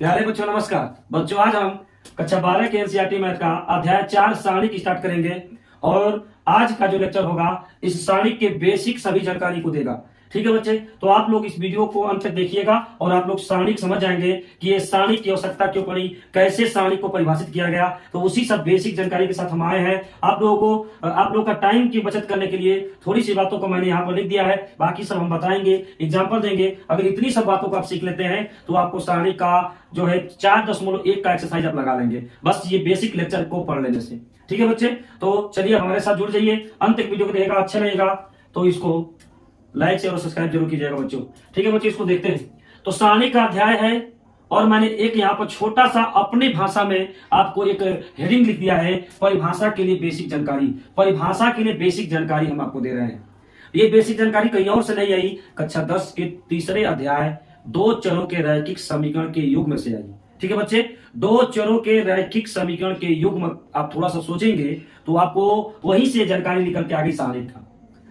प्यारे बच्चों नमस्कार। बच्चों आज हम कक्षा 12 के एनसीईआरटी मैथ का अध्याय 4 सारणी स्टार्ट करेंगे और आज का जो लेक्चर होगा इस सारणी के बेसिक सभी जानकारी को देगा। ठीक है बच्चे, तो आप लोग इस वीडियो को अंत तक देखिएगा और आप लोग सारणी समझ जाएंगे कि ये सारणी की आवश्यकता क्यों पड़ी, कैसे सारणी को परिभाषित किया गया। तो उसी सब बेसिक जानकारी के साथ हम आए हैं आप लोगों का टाइम की बचत करने के लिए थोड़ी सी बातों को मैंने यहाँ पर लिख दिया है, बाकी सब हम बताएंगे, एग्जाम्पल देंगे। अगर इतनी सब बातों को आप सीख लेते हैं तो आपको सारणी का जो है 4.1 का एक्सरसाइज आप लगा लेंगे, बस ये बेसिक लेक्चर को पढ़ लेने से। ठीक है बच्चे, तो चलिए हमारे साथ जुड़ जाइए, अंत तक वीडियो को देखिएगा। अच्छा लगेगा तो इसको लाइक शेयर और सब्सक्राइब जरूर कीजिएगा बच्चों। ठीक है बच्चों, इसको देखते हैं। तो सारणी का अध्याय है और मैंने एक यहाँ पर छोटा सा अपनी भाषा में आपको एक हेडिंग लिख दिया है, परिभाषा के लिए बेसिक जानकारी। परिभाषा के लिए बेसिक जानकारी हम आपको दे रहे हैं। ये बेसिक जानकारी कहीं और से नहीं आई, कक्षा 10 के तीसरे अध्याय 2 चरों के रैखिक समीकरण के युग्म से आई। ठीक है बच्चे, 2 चरों के रैखिक समीकरण के युग्म आप थोड़ा सा सोचेंगे तो आपको वहीं से जानकारी निकल के आगे सारणी का।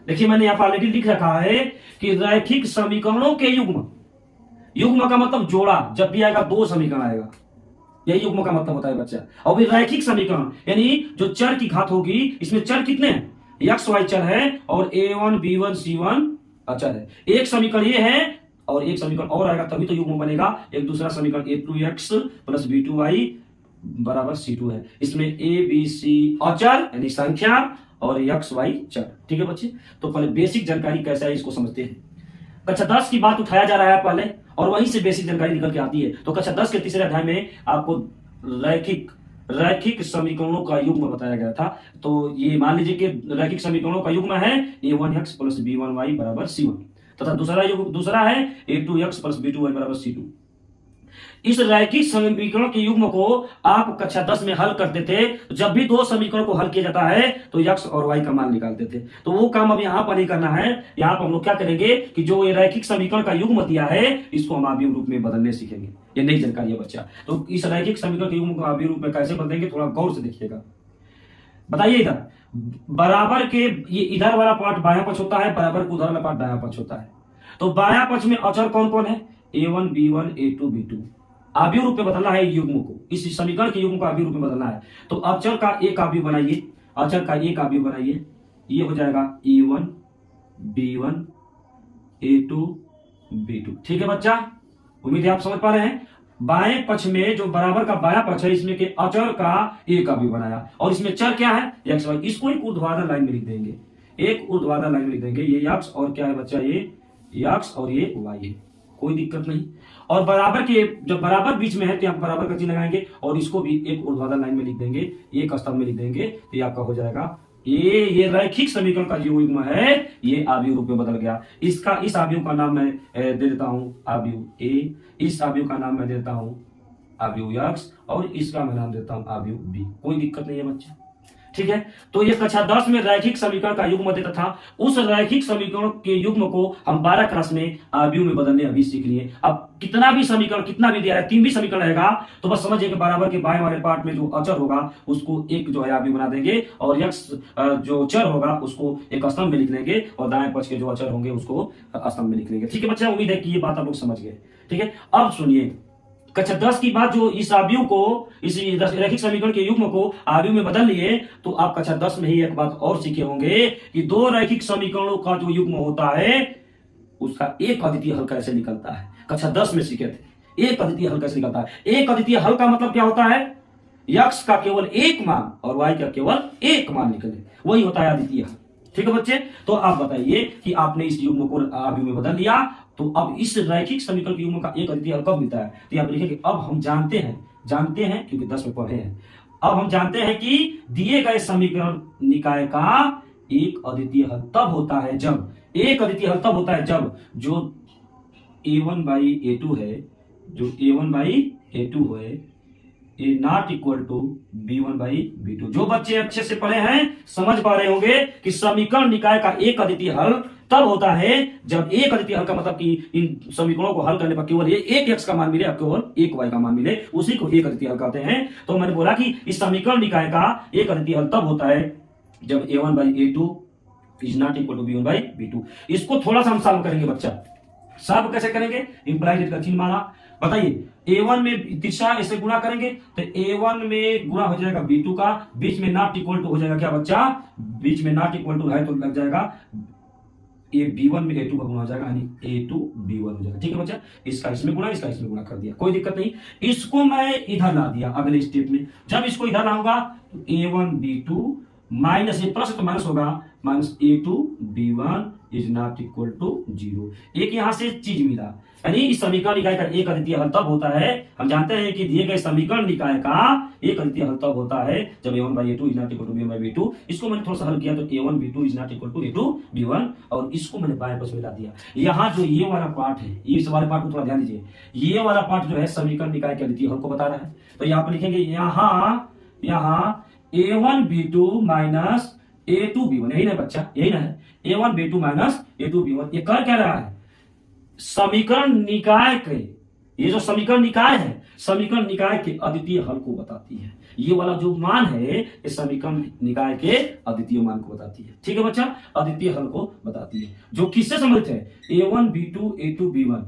देखिए मैंने यहाँ पर ऑलरेडी लिख रखा है कि रैखिक समीकरणों के युग्म, युग्म का मतलब जोड़ा, जब भी आएगा 2 समीकरण आएगा, यही युग्म का मतलब होता है बच्चा। और भी रैखिक समीकरण यानी जो चर की घात होगी, इसमें चर कितने हैं, एक्स वाई चर है और a1 b1 c1 अचर है। एक समीकरण ये है और एक समीकरण और आएगा तभी तो युग्म बनेगा। एक दूसरा समीकरण a2x प्लस b2y बराबर c2 है। इसमें a b c अचर यानी संख्या और एक्स वाई चर। ठीक है बच्चे, तो पहले बेसिक जानकारी कैसा है इसको समझते हैं। कक्षा 10 की बात उठाया जा रहा है पहले और वहीं से बेसिक जानकारी निकल के आती है। तो कक्षा 10 के तीसरे अध्याय में आपको रैखिक समीकरणों का युग्म बताया गया था। तो ये मान लीजिए कि रैखिक समीकरणों का युग्म है a1x प्लस b1y बराबर c1 तथा दूसरा है a2x प्लस b2y बराबर c2। इस रैखिक समीकरण के युग्म को आप कक्षा 10 में हल करते थे। जब भी 2 समीकरण को हल किया जाता है तो x और y का मान निकालते थे। तो वो काम अब यहाँ पर नहीं करना है। यहाँ पर हम लोग क्या करेंगे कि जो ये रैखिक समीकरण का युग्म दिया है इसको हम आव्यूह रूप में बदलने सीखेंगे। ये नई जानकारी है बच्चा। तो इस रैखिक समीकरण के युग्म को आव्यूह रूप में कैसे बदलेंगे थोड़ा गौर से देखिएगा। बताइए, इधर बराबर के ये इधर वाला पार्ट बायां पक्ष होता है, बराबर का उधर वाला पार्ट दायां पक्ष होता है। तो बायां पक्ष में अचर कौन कौन है, a1 b1 a2 b2। आव्यूह रूप में बदलना है युग्म को, इस समीकरण के युग्म को आव्यूह रूप में बदलना है। तो अचर का एक आव्यूह बनाइए, अचर का एक आव्यूह बनाइए, ये हो जाएगा a1 b1 a2 b2। ठीक है बच्चा, उम्मीद है आप समझ पा रहे हैं। बाएं पक्ष में जो बराबर का बायां पक्ष है इसमें के अचर का एक आव्यूह बनाया और इसमें चर क्या है, एक्स वाई। इसको एक ऊर्ध्वाधर लाइन में लिख देंगे, एक ऊर्ध्वाधर लाइन में लिख देंगे। ये एक्स और क्या है बच्चा, ये एक्स और ये वाई है, कोई दिक्कत नहीं। और बराबर के जब बराबर बीच में है तो यहाँ बराबर का चिन्ह लगाएंगे और इसको भी एक ऊर्ध्वाधर लाइन में लिख देंगे, एक स्तंभ में लिख देंगे। तो ये आपका हो जाएगा ये रैखिक समीकरण का जो युग्म है ये आव्यूह रूप में बदल गया। इसका इस आव्यूह का नाम मैं दे देता हूं आव्यूह ए, इस आव्यूह का नाम मैं देता हूं आव्यूह एक्स और इसका मैं नाम देता हूं आव्यूह बी। कोई दिक्कत नहीं है बच्चा। ठीक है, तो ये कक्षा 10 में रैखिक समीकरण का युग्म देता था। उस रैखिक समीकरण के युग्म को हम 12 क्लास में आव्यूह में बदलने अभी सीख लिए। अब कितना भी समीकरण कितना भी दिया है, 3 भी समीकरण रहेगा तो बस समझिए कि बराबर के बाएं वाले पार्ट में जो अचर होगा उसको एक जो है आव्यूह बना देंगे और एक्स जो चर होगा उसको एक स्तंभ में लिख लेंगे और दाएं पक्ष के जो अचर होंगे उसको स्तंभ में लिख लेंगे। ठीक है बच्चा, उम्मीद है कि ये बात आप लोग समझ गए। ठीक है, अब सुनिए, कक्षा 10 की बात जो इस आव्यूह को, इस रैखिक समीकरण के युग्म को आव्यूह में बदल लिए तो आप कक्षा 10 में ही एक बात और सीखे होंगे कि 2 रैखिक समीकरणों का जो युग्म होता है उसका एक अद्वितीय हल कैसे निकलता है। कक्षा 10 में सीखे थे एक अद्वितीय हल कैसे निकलता है। एक अद्वितीय हल का मतलब क्या होता है, x का केवल एक मान और y का केवल एक मान निकले, वही होता है अद्वितीय हल। ठीक है बच्चे, तो आप बताइए कि आपने इस युग्म को आव्यूह में बदल लिया तो अब इस रैखिक समीकरण के युग्म का एक अद्वितीय हल कब मिलता है। तो यहाँ पर लिखेंगे अब हम जानते हैं क्योंकि 10 में पढ़े हैं, अब हम जानते हैं कि दिए गए समीकरण निकाय का एक अद्वितीय हल तब होता है जब, एक अद्वितीय हल तब होता है जब जो a1 बाई a2 है, जो a1 बाई a2 है ए not equal to b1 by b2। जो बच्चे अच्छे से पढ़े हैं समझ पा रहे होंगे कि समीकरण निकाय का एक अद्वितीय हल तब होता है जब एक अद्वितीय हल का मतलब कि इन समीकरणों को हल करने पर केवल एक x का मान मिले और केवल एक y का मान मिले, उसी को एक अद्वितीय हल कहते हैं। तो मैंने बोला कि इस समीकरण निकाय का एक अद्वितीय हल तब होता है जब a1 by a2 is not equal to b1 by b2। इसको थोड़ा सा हम सॉल्व करेंगे बच्चा। सॉल्व कैसे करेंगे, इंप्लाइड का चिन्ह माना बताइए A1 में तिरछा ऐसे गुणा करेंगे तो A1 में गुणा हो जाएगा B2 का, बीच में नॉट इक्वल टू हो जाएगा क्या बच्चा, बीच में नॉट इक्वल टू है तो लग जाएगा ये B1 में A2 का गुणा हो जाएगा, यानी A2 B1 हो जाएगा। ठीक है बच्चा, इसका इसमें गुणा, इसका इसमें गुणा कर दिया, कोई दिक्कत नहीं। इसको मैं इधर ला दिया अगले स्टेप में, जब इसको इधर लाऊंगा तो A1 B2 माइनस, ये प्लस तो माइनस होगा, minus A2 B1 is not equal to 0। एक यहां से चीज मिला, यानी इस समीकरण निकाय का एक अद्वितीय हल तब होता है, हम जानते हैं कि दिए गए समीकरण निकाय का एक अद्वितीय हल तब होता है जब A1 by A2 is not equal to B1 by B2। इसको मैंने थोड़ा सा हल किया तो A1 B2 is not equal to A2 B1, और इसको मैंने बाएं पक्ष में ला दिया। यहाँ जो ये वाला पार्ट है, इस वाले पार्ट को थोड़ा ध्यान दीजिए, ये वाला पार्ट जो है समीकरण निकाय के अद्वितीय हल को बता रहा है। तो यहाँ पर लिखेंगे यहाँ A1 B2 minus A2 B1, यही ना बच्चा, यही ना है, A1 B2 minus A2 B1। ये कर क्या रहा है, समीकरण निकाय के, ये जो समीकरण निकाय है, समीकरण निकाय के अद्वितीय हल को बताती है। ये वाला जो मान है ये समीकरण निकाय के अद्वितीय मान को बताती है। ठीक है बच्चा, अद्वितीय हल को बताती है, जो किससे संबंधित है, A1 B2 A2 B1,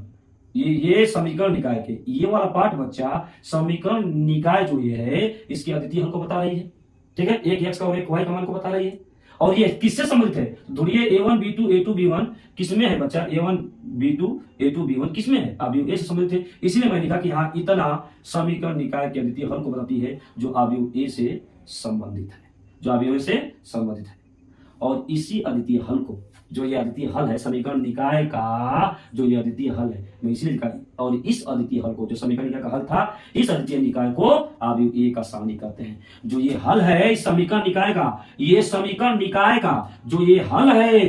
ये समीकरण निकाय के, ये वाला पार्ट बच्चा समीकरण निकाय जो ये है इसके अद्वितीय हल को बता रही है। ठीक है, एक x का और एक y का मान को बता रही है। और ये किससे संबंधित है, ढूंढिए A1 B2 A2 B1 किसमें है बच्चा, A1 B2 A2 B1 किसमें है, अवयव A से संबंधित है। इसलिए मैंने लिखा कि यहाँ इतना समीकरण निकाय के अद्वितीय हल को बताती है जो अवयव A से संबंधित है, जो अवयव A से संबंधित है। और इसी अद्वितीय हल को, जो ये अद्वितीय हल है समीकरण निकाय का, जो ये अद्वितीय हल है, मैं इसलिए लिखा, और इस अद्वितीय हल को, जो समीकरण निकाय का हल था, इस अद्वितीय निकाय को अवयव ए का सारणी कहते हैं। जो ये हल है इस समीकरण निकाय का, ये समीकरण निकाय का जो ये हल है,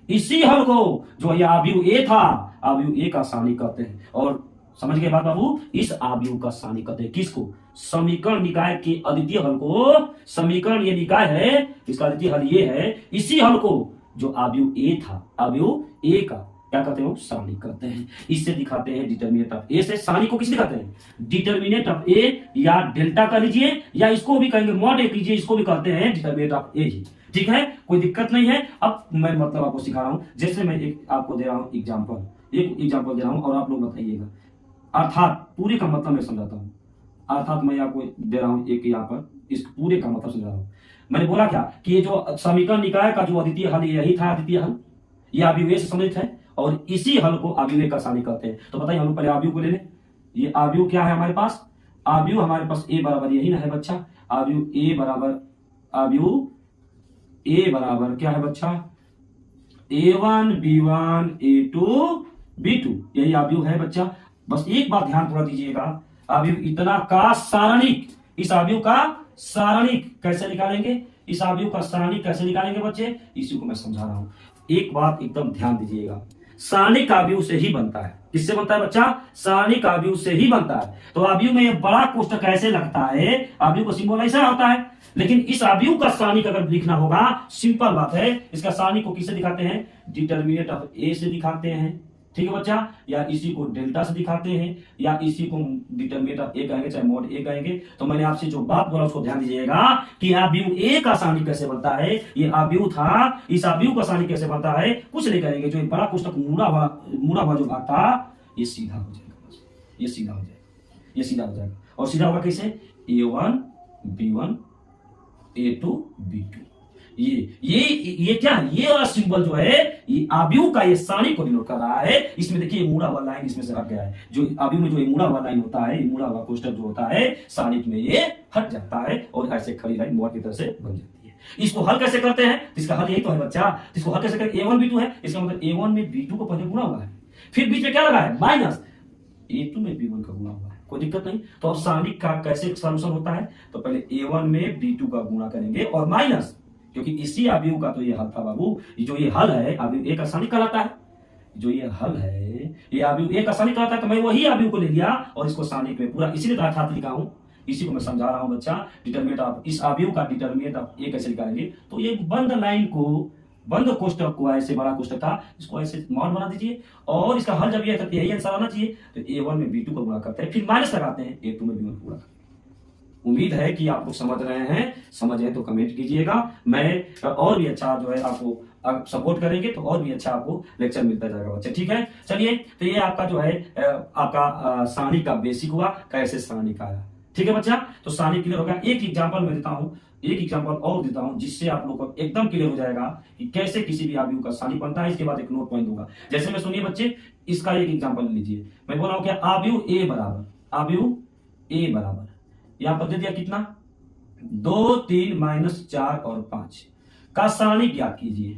इसी हल को जो ये अवयव ए था, अवयव ए का सारणी कहते हैं। और समझ गए बात बाबू, इस अवयव का सारणी कहते हैं किसको, समीकरण निकाय के अद्वितीय हल को। समीकरण ये निकाय है, इसका अद्वितीय हल ये है, इसी हल को जो अवयव ए था, अवयव ए का क्या कहते हैं, सारणी कहते हैं। इससे दिखाते हैं डिटरमिनेंट ऑफ ए से। सारणी को किस दिखाते हैं, डिटरमिनेंट ऑफ ए, या डेल्टा कर लीजिए, या इसको भी कहेंगे मॉड ए कीजिए, इसको भी कहते हैं डिटरमिनेंट ऑफ ए ही। ठीक है, कोई दिक्कत नहीं है। अब मैं मतलब आपको सिखा रहा हूं, जैसे मैं एक आपको दे रहा हूं एग्जाम्पल, एक एग्जाम्पल दे रहा हूं और आप लोग बताइएगा, अर्थात पूरे का मतलब मैं समझाता हूं, अर्थात मैं आपको दे रहा हूं एक यहाँ पर, इस पूरे का मतलब समझा रहा हूं। मैंने बोला क्या कि ये जो समीकरण निकाय का जो अद्वितीय हल यही था, अद्वितीय हल, ये अवयव ए से संबंधित है, और इसी हल को अवयव ए का सारणी कहते हैं। तो बताइए, हम लोग पहले अवयव को ले लें। ये अवयव क्या है हमारे पास, अवयव हमारे पास ए बराबर यही ना है बच्चा, अवयव ए बराबर, अवयव ए बराबर क्या है बच्चा, A1 B1 A2 B2, यही अवयव है बच्चा। बस एक बात ध्यान थोड़ा दीजिएगा, अवयव इतना का सारणिक, इस अवयव का सारणिक कैसे निकालेंगे, इस अवयव का सारणिक कैसे निकालेंगे बच्चे, इसी को मैं समझा रहा हूं। एक बात एकदम ध्यान दीजिएगा, सारणिक अवयव से ही बनता है। किससे बनता है बच्चा, सारणिक अवयव से ही बनता है। तो अवयव में ये बड़ा कोष्ठक कैसे लगता है, अवयव का सिंबल ऐसा होता है, लेकिन इस अवयव का सारणिक अगर लिखना होगा, सिंपल बात है, इसका सारणिक को किससे दिखाते हैं, डिटरमिनेंट ऑफ ए से दिखाते हैं। ठीक है बच्चा, या इसी को डेल्टा से दिखाते हैं, या इसी को डिटरमिनेंट ऑफ ए कहेंगे, चाहे मॉड ए कहेंगे। तो मैंने आपसे जो बात बोला उसको ध्यान दीजिएगा कि अवयव ए का सारणिक कैसे बनता है। ये अवयव था, इस अवयव का सारणिक कैसे बनता है, कुछ नहीं करेंगे, जो बड़ा कोष्ठक मुड़ा हुआ जो भाग था, ये सीधा हो जाएगा, ये सीधा हो जाएगा, ये सीधा हो जाएगा। और सीधा होगा कैसे, A1 B1 A2 B2, ये क्या है, ये वाला सिंबल जो है ये अवयव का ये सारणी को डिनोट कर रहा है। इसमें देखिए ये मुड़ा हुआ लाइन इसमें से हट गया है, जो अवयव में जो ये मुड़ा हुआ लाइन होता है, ये मुड़ा हुआ कोष्ठक जो होता है सारणी में ये हट जाता है और ऐसे खड़ी लाइन मोड़ की तरह से बन जाती है। इसको हल कैसे करते हैं, इसका हल यही तो है बच्चा, इसको हल कैसे करते हैं, A1 B2 है, इसका मतलब A1 में B2 को पहले गुणा हुआ है, फिर बीच में क्या लगा है माइनस, A2 में B1 का गुणा हुआ है, कोई दिक्कत नहीं। तो अब सारणी का कैसे सॉल्यूशन होता है, तो पहले A1 में B2 का गुणा करेंगे और माइनस, क्योंकि इसी अवयव का तो ये हल था बाबू, जो ये हल है अवयव ए का सारणी कहलाता है, जो ये हल है ये अवयव ए का सारणी कहलाता है। तो मैं वही अवयव को ले लिया और इसको सारणी पे पूरा इसीलिए अर्थात लिखा हूं, इसी को मैं समझा रहा हूं बच्चा। डिटरमिनेंट ऑफ इस अवयव का डिटरमिनेंट ऑफ ए कैसे निकालेंगे, तो ये बंद लाइन को, बंद कोष्ठक को, ऐसे बड़ा कोष्ठक था इसको ऐसे मॉड बना दीजिए, और इसका हल जब ये है यही आंसर आना चाहिए। तो A1 में B2 को गुणा करते हैं, फिर माइनस लगाते हैं, A2 में B1 पूरा। उम्मीद है कि आप लोग समझ रहे हैं, समझ है तो कमेंट कीजिएगा। मैं और भी अच्छा जो है आपको आप सपोर्ट करेंगे तो और भी अच्छा आपको लेक्चर मिलता जाएगा बच्चे। ठीक है, चलिए, तो ये आपका जो है आपका सारणी का बेसिक हुआ, कैसे सारणी का आया। ठीक है बच्चा, तो सारणी क्लियर हो गया। एक एग्जांपल मैं देता हूं, एक एग्जांपल और देता हूं, जिससे आप लोगों को एकदम क्लियर हो जाएगा कि कैसे किसी भी आव्यूह का सारणी बनता है। इसके बाद एक नोट पॉइंट दूंगा। जैसे मैं, सुनिए बच्चे, इसका एक एग्जांपल लीजिए। मैं बोल रहा हूं क्या, आव्यूह ए बराबर यहां पर दे दिया कितना, 2 3 -4 और 5 का सारणी ज्ञात कीजिए,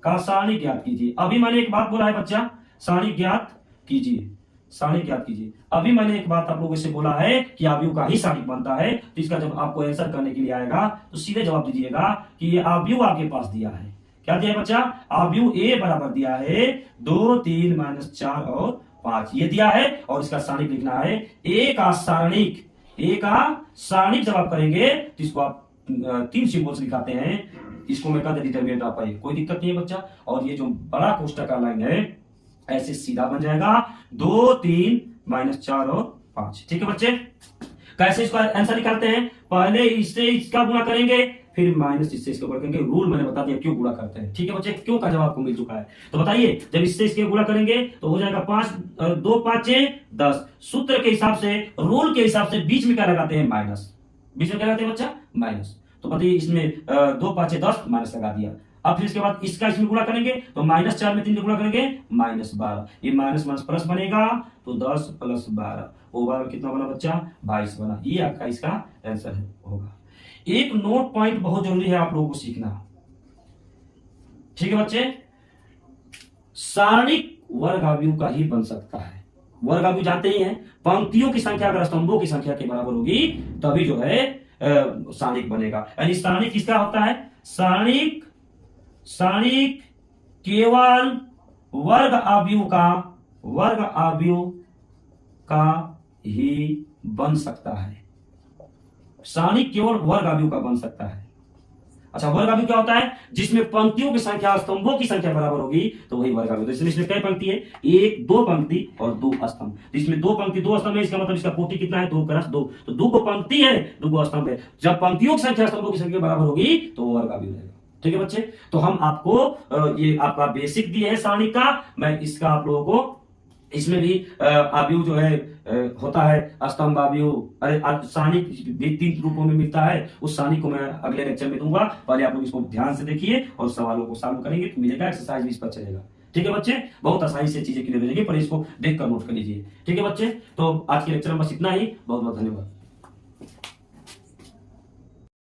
का सारणी ज्ञात कीजिए। अभी मैंने एक बात बोला है बच्चा, सारणी ज्ञात कीजिए, सारणी ज्ञात कीजिए। अभी मैंने एक बात आप लोगों से बोला है कि आव्यूह का ही सारणी बनता है। तो इसका जब आपको आंसर करने के लिए आएगा तो सीधे जवाब दीजिएगा कि ये आव्यूह आपके पास दिया है। क्या दिया है बच्चा, आव्यूह ए बराबर दिया है 2 3 -4 और 5, ये दिया है। और इसका सारणिक लिखना है, ए का सारणिक, ए का सारणिक जब आप करेंगे तो इसको आप 3 सिंबल्स दिखाते हैं। इसको मैं कहता डिटरमिनेंट ऑफ आई, कोई दिक्कत नहीं है बच्चा। और ये जो बड़ा कोष्टक का लाइन है ऐसे सीधा बन जाएगा, 2 3 -4 और 5। ठीक है बच्चे, कैसे इसका आंसर निकालते हैं, पहले इससे इसका गुणा करेंगे, फिर माइनस इससे इसके ऊपर करेंगे। रूल मैंने बता दिया क्यों गुणा करते हैं। ठीक है बच्चे, क्यों का जवाब आपको मिल चुका है। तो बताइए, जब इससे इसके गुणा करेंगे तो हो जाएगा 5 2 5 10। सूत्र के हिसाब से, रूल के हिसाब से बीच में क्या लगाते हैं, माइनस। बीच में क्या लगाते हैं बच्चा, माइनस। तो बताइए, इसमें 2 5 10 माइनस लगा दिया। अब फिर इसके बाद इसका इसमें गुणा करेंगे तो -4 में 3 से गुणा करेंगे -12। ये माइनस माइनस प्लस बनेगा तो 10 + 12 ओवर कितना बना बच्चा, 22 बना। ये आपका इसका आंसर होगा। एक नोट पॉइंट बहुत जरूरी है आप लोगों को सीखना। ठीक है बच्चे, सारणिक वर्ग आव्यूह का ही बन सकता है। वर्ग आव्यूह जानते ही हैं, पंक्तियों की संख्या अगर स्तंभों की संख्या के बराबर होगी तभी जो है सारणिक बनेगा। यानी सारणिक किसका होता है, सारणिक केवल वर्ग आव्यूह का ही बन सकता है। सारणिक केवल वर्ग आव्यूह का बन सकता है। अच्छा, वर्ग आव्यूह क्या होता है, जिसमें पंक्तियों की संख्या स्तंभों की संख्या बराबर होगी तो वही वर्ग आव्यूह। इसमें कई पंक्ति है, 1 2 पंक्ति और 2 स्तंभ। इसमें 2 पंक्ति 2 स्तंभ है, इसका मतलब इसका कोटि कितना है, 2 × 2। तो 2 को पंक्ति है, 2 को स्तंभ है। जब पंक्तियों की संख्या स्तंभों की संख्या बराबर होगी तो वर्ग आव्यूह रहेगा। ठीक है बच्चे, तो हम आपको ये आपका बेसिक दिए है सारणी का। मैं इसका आप लोगों को, इसमें भी आव्यूह जो है होता है, स्तंभ आव्यूह, अरे सारणी भी 3 रूपों में मिलता है। उस सारणी को मैं अगले लेक्चर में दूंगा। पहले आप लोग इसको ध्यान से देखिए और सवालों को सॉल्व करेंगे तो मिलेगा, एक्सरसाइज भी इस पर चलेगा। ठीक है बच्चे, बहुत आसानी से चीजें क्लियर हो जाएगी, पर इसको देख कर नोट कर लीजिए। ठीक है बच्चे, तो आज के लेक्चर में बस इतना ही। बहुत बहुत धन्यवाद।